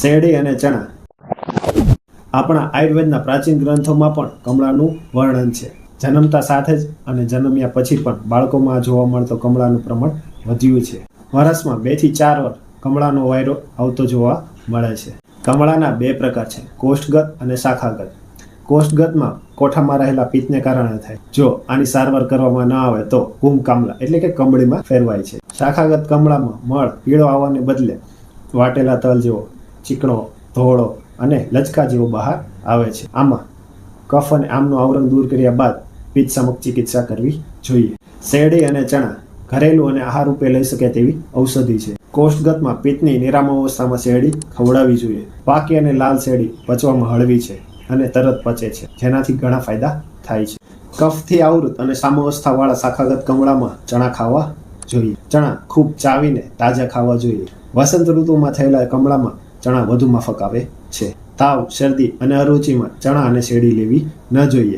શેરડી અને ચણા. આપણા આયુર્વેદના પ્રાચીન ગ્રંથોમાં પણ કમળાનું વર્ણન છે. જન્મતા સાથે જ અને જન્મ્યા પછી પણ બાળકોમાં જોવા મળતો કમળાનું પ્રમાણ વધ્યું છે. વર્ષમાં 2 થી 4 વાર કમળાનો વાયરો આવતો જોવા મળે છે. કમળાના 2 પ્રકાર છે, કોષ્ઠગત અને શાખાગત. કોષ્ઠગતમાં કોઠામાં રહેલા પિત્તને કારણે થાય. જો આની સારવાર કરવામાં ન આવે તો કુંભકામલા એટલે કે કમળીમાં ફેરવાય છે. શાખાગત કમળામાં મળ પીળો આવવાને બદલે વાટેલા તલ જેવો ચીકણો, ધોળો અને લચકા જેવો બહાર આવે છે. આમાં કફ અને આમનું આવરણ દૂર કર્યા બાદ પિત્ત શામક ચિકિત્સા કરવી જોઈએ. શેરડી અને ચણા ઘરેલું અને આહાર રૂપે લઈ શકે તેવી ઔષધિ છે. કોષ્ઠગતમાં પિત્તની નિરામય અવસ્થામાં શેરડી ખવડાવવી જોઈએ. પાકી અને લાલ શેરડી પચવામાં હળવી છે અને તરત પચે છે, જેનાથી ઘણા ફાયદા થાય છે. કફથી આવૃત અને સામાવસ્થાવાળા શાખાગત કમળામાં ચણા ખાવા જોઈએ. ચણા ખૂબ ચાવીને તાજા ખાવા જોઈએ. વસંત ઋતુમાં થયેલા કમળામાં ચણા વધુ માફક આવે છે. તાવ, શરદી અને અરુચિમાં ચણા અને શેરડી લેવી ન જોઈએ.